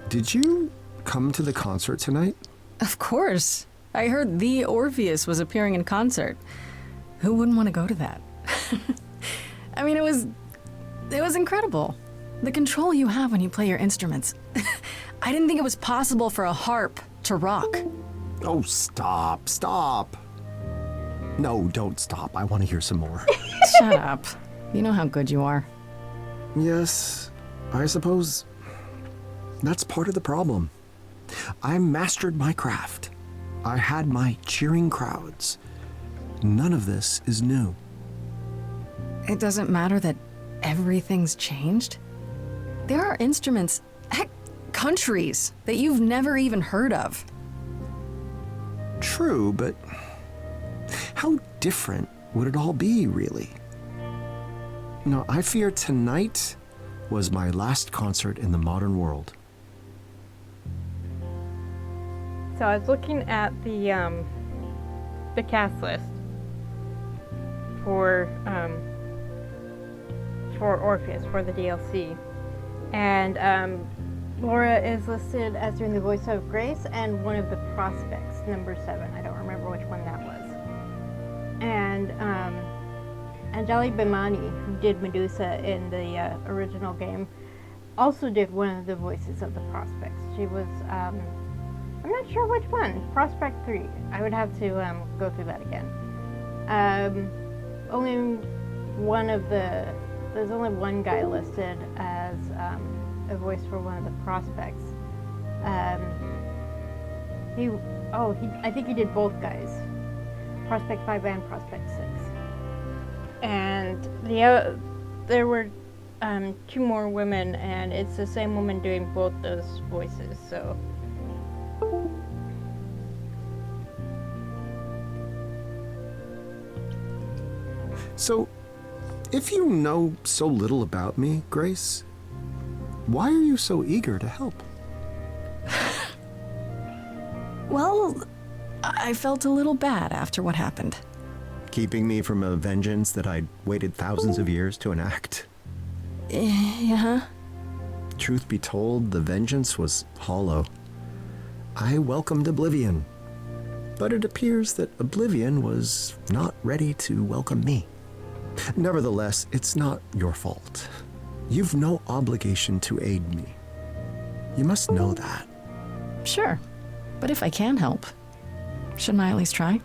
did you come to the concert tonight? Of course. I heard the Orpheus was appearing in concert. Who wouldn't want to go to that? I mean, it was incredible. The control you have when you play your instruments. I didn't think it was possible for a harp to rock. Oh, stop. No, don't stop. I want to hear some more. Shut up. You know how good you are. Yes, I suppose that's part of the problem. I mastered my craft. I had my cheering crowds. None of this is new. It doesn't matter that everything's changed. There are instruments, heck, countries that you've never even heard of. True, but how different would it all be, really? No, I fear tonight was my last concert in the modern world. So I was looking at the cast list for Orpheus, for the DLC. And Laura is listed as doing the voice of Grace and one of the prospects, number 7. I don't remember which one that was. And Anjali Bhimani, who did Medusa in the original game, also did one of the voices of the prospects. She was, I'm not sure which one, Prospect 3. I would have to go through that again. There's only one guy listed as a voice for one of the prospects. I think he did both guys, Prospect 5 and Prospect 6. And there were 2 more women, and it's the same woman doing both those voices, so. So, if you know so little about me, Grace, why are you so eager to help? Well, I felt a little bad after what happened. Keeping me from a vengeance that I'd waited thousands of years to enact? Yeah. Truth be told, the vengeance was hollow. I welcomed oblivion, but it appears that oblivion was not ready to welcome me. Nevertheless, it's not your fault. You've no obligation to aid me. You must know that. Sure, but if I can help, shouldn't I at least try?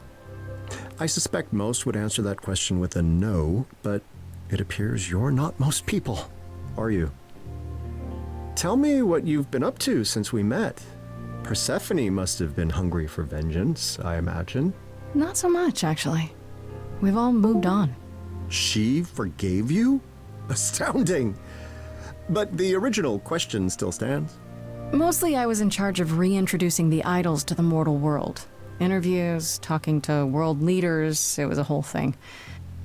I suspect most would answer that question with a no, but it appears you're not most people, are you? Tell me what you've been up to since we met. Persephone must have been hungry for vengeance, I imagine. Not so much, actually. We've all moved on. She forgave you? Astounding! But the original question still stands. Mostly I was in charge of reintroducing the idols to the mortal world. Interviews, talking to world leaders, it was a whole thing.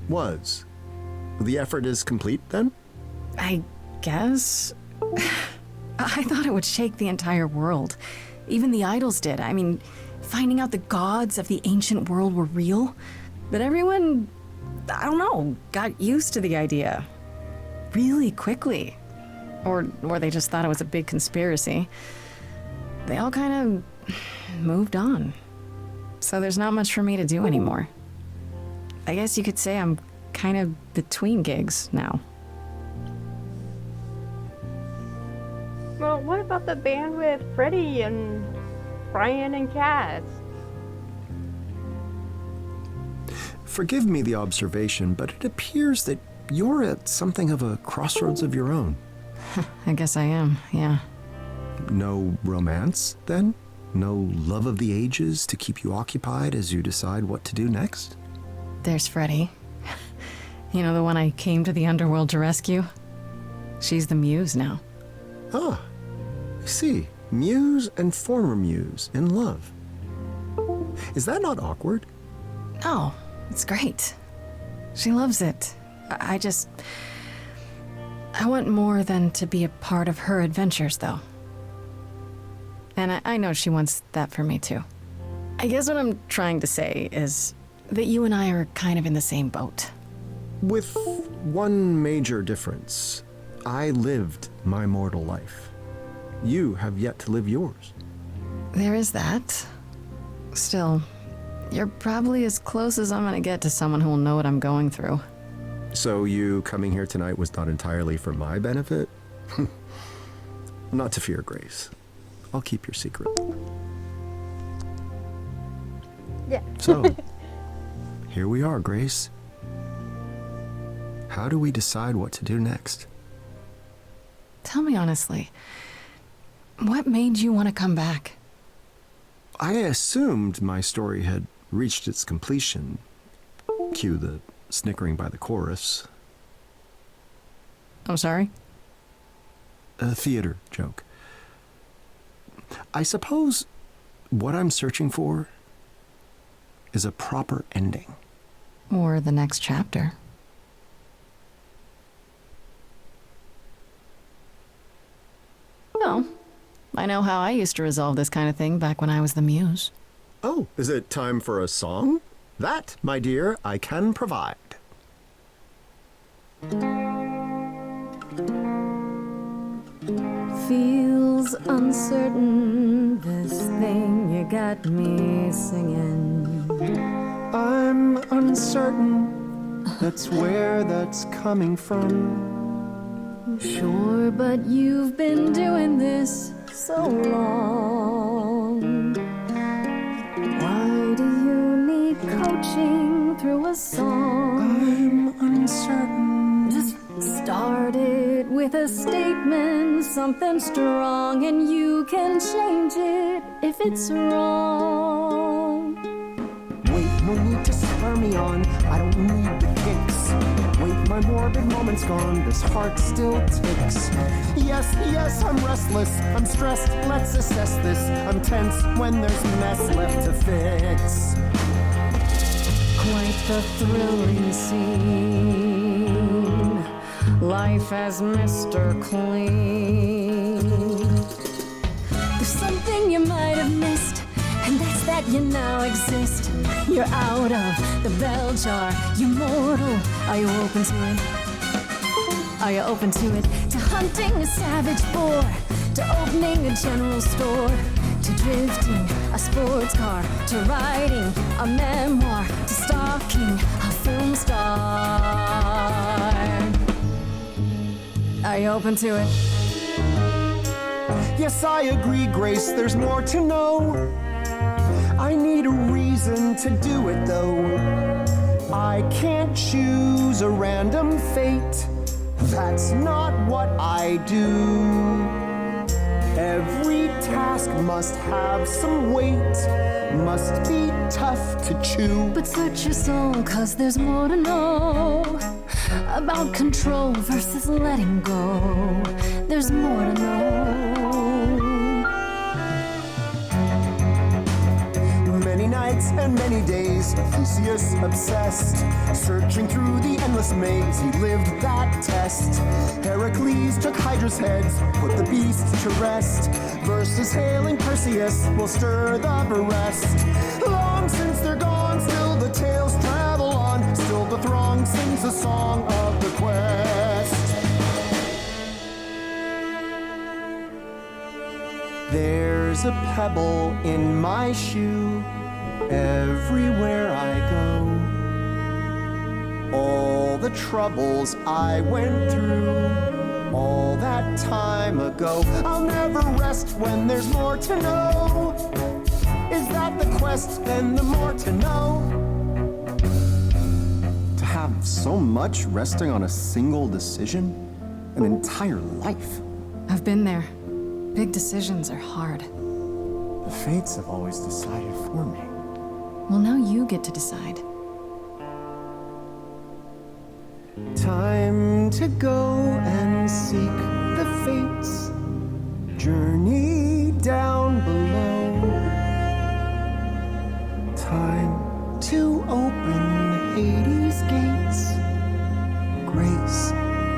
Was. The effort is complete, then? I guess? I thought it would shake the entire world. Even the idols did. I mean, finding out the gods of the ancient world were real. But everyone, I don't know, got used to the idea. Really quickly. Or they just thought it was a big conspiracy. They all kind of moved on. So there's not much for me to do anymore. I guess you could say I'm kind of between gigs now. Well, what about the band with Freddie and Brian and Cass? Forgive me the observation, but it appears that you're at something of a crossroads of your own. I guess I am, yeah. No romance, then? No love of the ages to keep you occupied as you decide what to do next? There's Freddie. You know, the one I came to the underworld to rescue? She's the Muse now. Ah, I see. Muse and former Muse in love. Is that not awkward? No, it's great. She loves it. I want more than to be a part of her adventures, though. And I know she wants that for me, too. I guess what I'm trying to say is that you and I are kind of in the same boat. With one major difference. I lived my mortal life. You have yet to live yours. There is that. Still, you're probably as close as I'm gonna get to someone who will know what I'm going through. So you coming here tonight was not entirely for my benefit? Not to fear, Grace. I'll keep your secret. Yeah. So, here we are, Grace. How do we decide what to do next? Tell me honestly, what made you want to come back? I assumed my story had reached its completion. Cue the snickering by the chorus. I'm sorry? A theater joke. I suppose what I'm searching for is a proper ending. Or the next chapter. Well, I know how I used to resolve this kind of thing back when I was the Muse. Oh, is it time for a song? That, my dear, I can provide. Feels uncertain, this thing you got me singing. I'm uncertain, that's where that's coming from. Sure, but you've been doing this so long. Why do you need coaching through a song? I'm uncertain. Just start it with a statement, something strong, and you can change it if it's wrong. Wait, no need to spur me on, I don't need the kicks. Wait, my morbid moment's gone, this heart still ticks. Yes, I'm restless, I'm stressed, let's assess this. I'm tense when there's mess left to fix. Quite the thrilling scene, life as Mr. Clean. There's something you might have missed, and that's that you now exist. You're out of the bell jar, you're mortal. Are you open to it? Are you open to it? To hunting a savage boar, to opening a general store, to drifting a sports car, to writing a memoir, to stalking a film star. Are you open to it? Yes, I agree, Grace, there's more to know. I need a reason to do it, though. I can't choose a random fate. That's not what I do. Every task must have some weight, must be tough to chew. But search your soul, 'cause there's more to know about control versus letting go. There's more to know. Many nights and many days, Theseus obsessed, searching through the endless maze, he lived that test. Heracles took Hydra's heads, put the beast to rest. Verses hailing Perseus will stir the breast. Long since they're gone, still the tales travel on, still the throng sings a song of the quest. There's a pebble in my shoe everywhere I go. All the troubles I went through all that time ago. I'll never rest when there's more to know. Is that the quest, then the more to know? To have so much resting on a single decision? An entire life? I've been there. Big decisions are hard. The fates have always decided for me. Well, now you get to decide. Time to go and seek the fates. Journey down below. Time to open Hades' gates. Grace,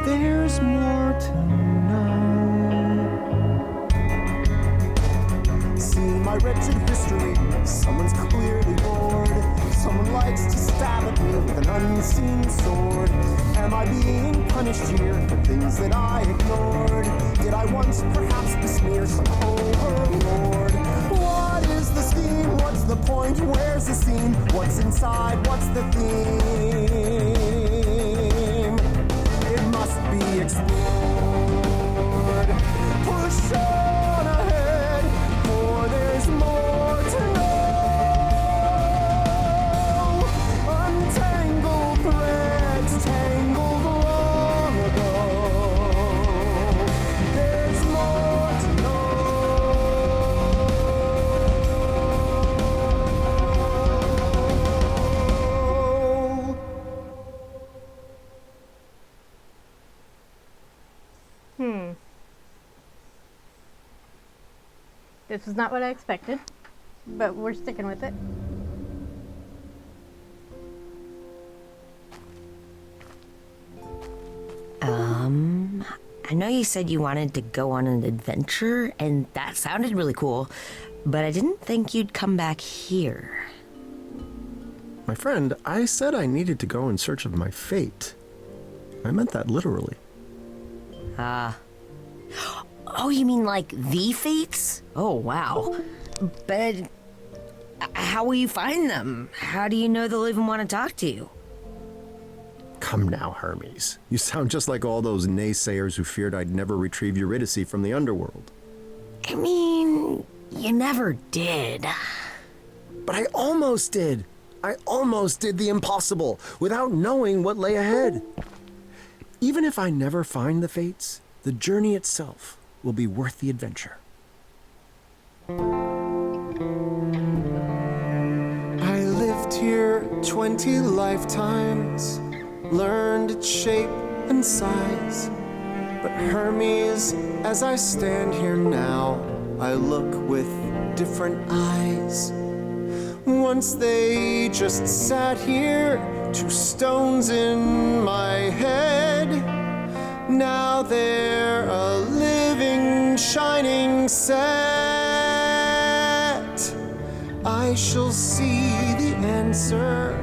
there's more to know. See my wretched history, someone's clearly bored. Someone likes to stab at me with an unseen sword. Am I being punished here for things that I ignored? Did I once perhaps besmear some overlord? What is the scheme? What's the point? Where's the scene? What's inside? What's the theme? It must be explored. Push on ahead, for there's more to know. Untangled threads tangled long ago. There's more to know. This is not what I expected, but we're sticking with it. I know you said you wanted to go on an adventure, and that sounded really cool, but I didn't think you'd come back here. My friend, I said I needed to go in search of my fate. I meant that literally. Oh, you mean like the fates? Oh, wow. But how will you find them? How do you know they'll even want to talk to you? Come now, Hermes. You sound just like all those naysayers who feared I'd never retrieve Eurydice from the underworld. I mean, you never did. But I almost did. I almost did the impossible without knowing what lay ahead. Even if I never find the fates, the journey itself will be worth the adventure. I lived here 20 lifetimes, learned its shape and size. But Hermes, as I stand here now, I look with different eyes. Once they just sat here, 2 stones in my head. Now they're a living, shining set. I shall see the answer.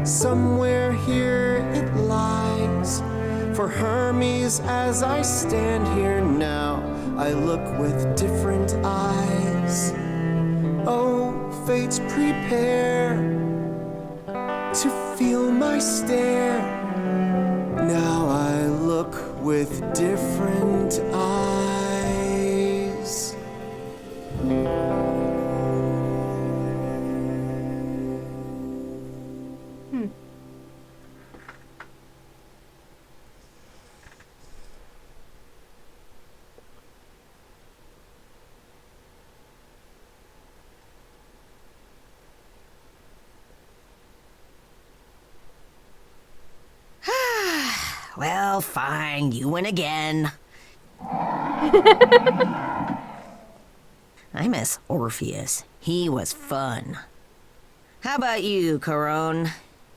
Somewhere here it lies. For Hermes, as I stand here now, I look with different eyes. Oh, fates, prepare to feel my stare. Now I look with different eyes. Well, fine, you win again. I miss Orpheus. He was fun. How about you, Corone?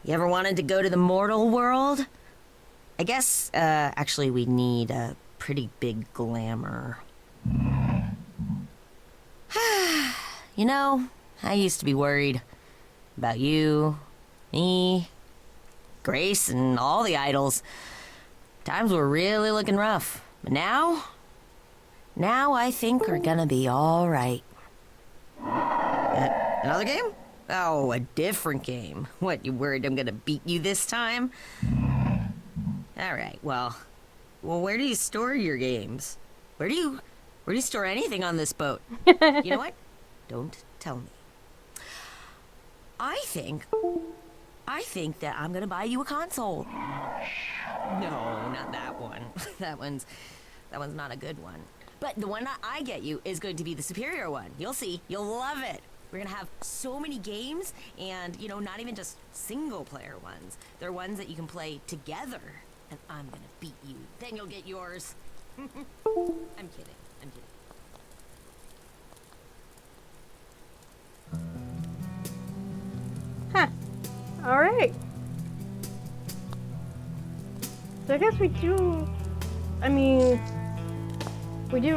You ever wanted to go to the mortal world? I guess, actually, we need a pretty big glamour. You know, I used to be worried about you, me, Grace, and all the idols. Times were really looking rough. But now I think we're gonna be all right. Another game? Oh, a different game. What, you worried I'm gonna beat you this time? All right, well, where do you store your games? Where do you store anything on this boat? You know what? Don't tell me. I think that I'm gonna buy you a console. No, not that one. That one's not a good one. But the one that I get you is going to be the superior one. You'll see. You'll love it. We're gonna have so many games, and not even just single player ones. They're ones that you can play together. And I'm gonna beat you. Then you'll get yours. I'm kidding. Alright. So I guess we do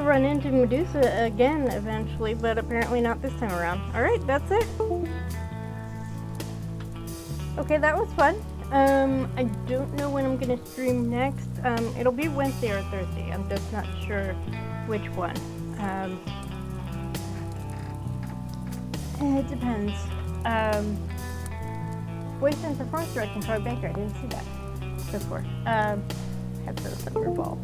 run into Medusa again eventually, but apparently not this time around. Alright, that's it. Okay, that was fun. I don't know when I'm gonna stream next. It'll be Wednesday or Thursday. I'm just not sure which one. It depends. Voice and performance directing for Baker. I didn't see that before. Had the Summerfall.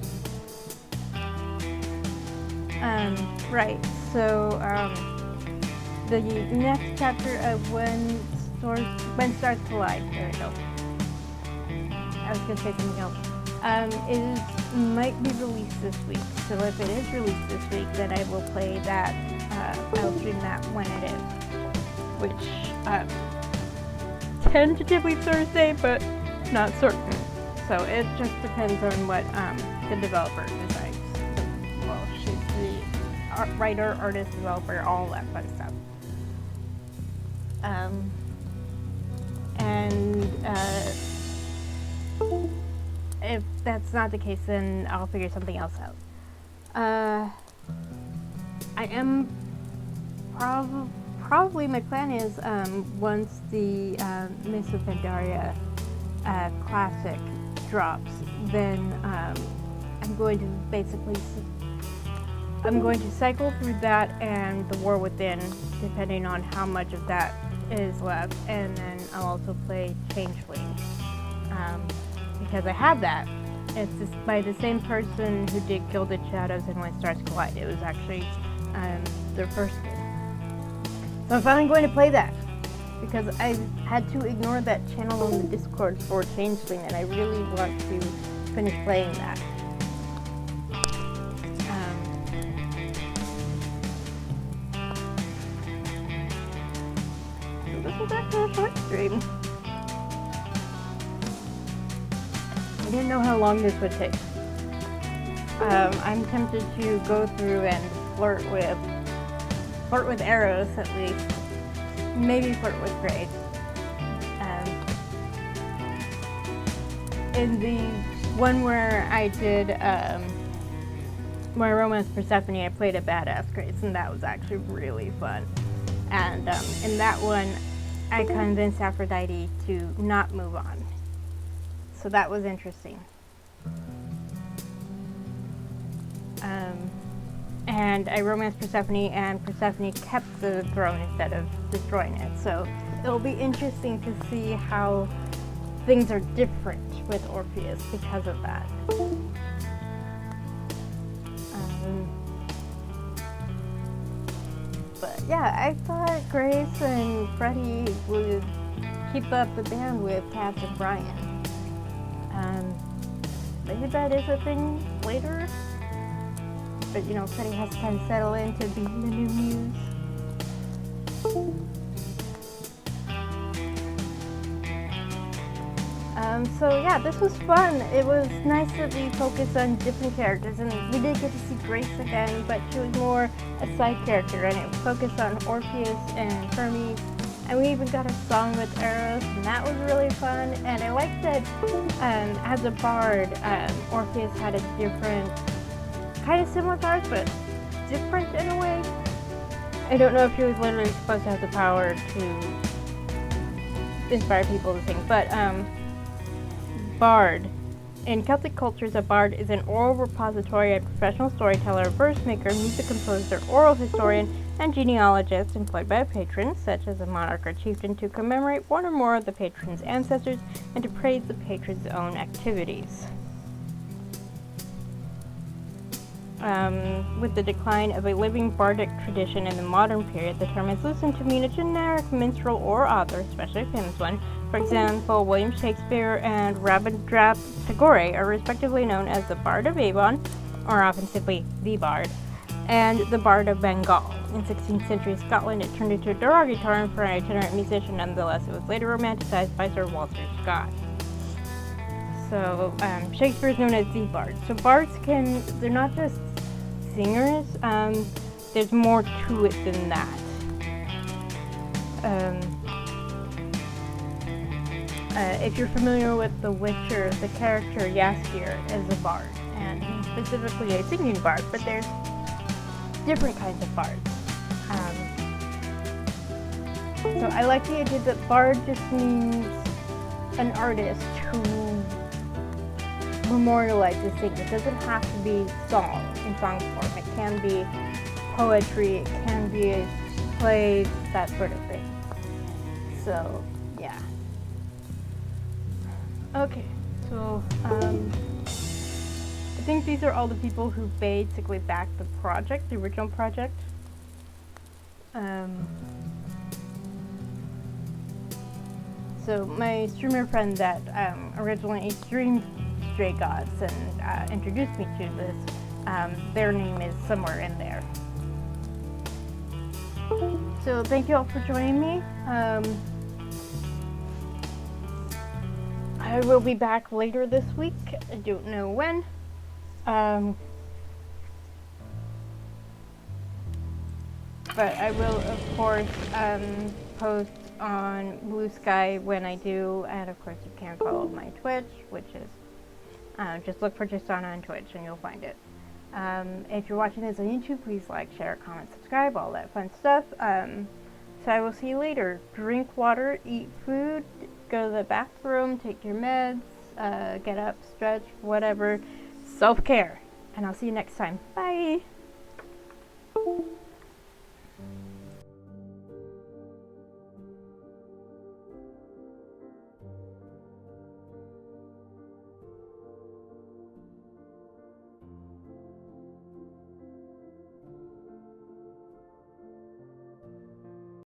Right. So, the next chapter of When Stars Collide. There we go. I was gonna say something else. Might be released this week. So if it is released this week, then I will play that. I'll stream that when it is, which tentatively Thursday, but not certain. So it just depends on what the developer decides. So, well, she's the writer, artist, developer, all that fun stuff. If that's not the case, then I'll figure something else out. I am probably my plan is once the Miss of Pandaria classic drops, then I'm going to cycle through that and the War Within, depending on how much of that is left, and then I'll also play Changeling. Because I have that. It's just by the same person who did Gilded Shadows and When Stars Collide. It was actually their first game. So I'm finally going to play that, because I had to ignore that channel on the Discord for Changeling, and I really want to finish playing that. So this was actually a short stream. I didn't know how long this would take. I'm tempted to go through and flirt with Eros at least. Maybe flirt with Grace. In the one where I did where I romanced Persephone, I played a badass Grace, and that was actually really fun. And in that one, I convinced Aphrodite to not move on. So that was interesting. And I romanced Persephone, and Persephone kept the throne instead of destroying it. So it'll be interesting to see how things are different with Orpheus because of that. But yeah, I thought Grace and Freddie would keep up the band with Kat and Brian. Maybe that is a thing later. But you know, Freddie has to kind of settle into being the new Muse. So yeah, this was fun. It was nice that we focused on different characters, and we did get to see Grace again, but she was more a side character, and it focused on Orpheus and Hermes. And we even got a song with Eros, and that was really fun. And I liked that as a bard, Orpheus had a different, kind of similar powers, but different in a way. I don't know if he was literally supposed to have the power to inspire people to sing, but bard. In Celtic cultures, a bard is an oral repository and professional storyteller, verse maker, music composer, oral historian, and genealogist employed by a patron, such as a monarch or chieftain, to commemorate one or more of the patron's ancestors and to praise the patron's own activities. With the decline of a living bardic tradition in the modern period, the term is loosened to mean a generic minstrel or author, especially a famous one. For example, William Shakespeare and Rabindranath Tagore are respectively known as the Bard of Avon, or often simply the Bard, and the Bard of Bengal. In 16th century Scotland, it turned into a derogatory term for an itinerant musician. Nonetheless, it was later romanticized by Sir Walter Scott. So, Shakespeare is known as the Bard. So bards they're not just singers, there's more to it than that. If you're familiar with The Witcher, the character Jaskier is a bard, and he's specifically a singing bard, but there's different kinds of bards. So I like the idea that bard just means an artist who memorializes things. It doesn't have to be song in song form. It can be poetry, it can be plays, that sort of thing. So, yeah. Okay, so I think these are all the people who basically backed the project, the original project. So my streamer friend that originally streamed Stray Gods and introduced me to this, their name is somewhere in there. So thank you all for joining me. I will be back later this week. I don't know when. But I will, of course, post on Blue Sky when I do, and of course you can follow my Twitch, which is just look for Justana on Twitch and you'll find it. If you're watching this on YouTube, please like, share, comment, subscribe, all that fun stuff. So I will see you later. Drink water, eat food, go to the bathroom, take your meds, get up, stretch, whatever. Self-care. And I'll see you next time. Bye.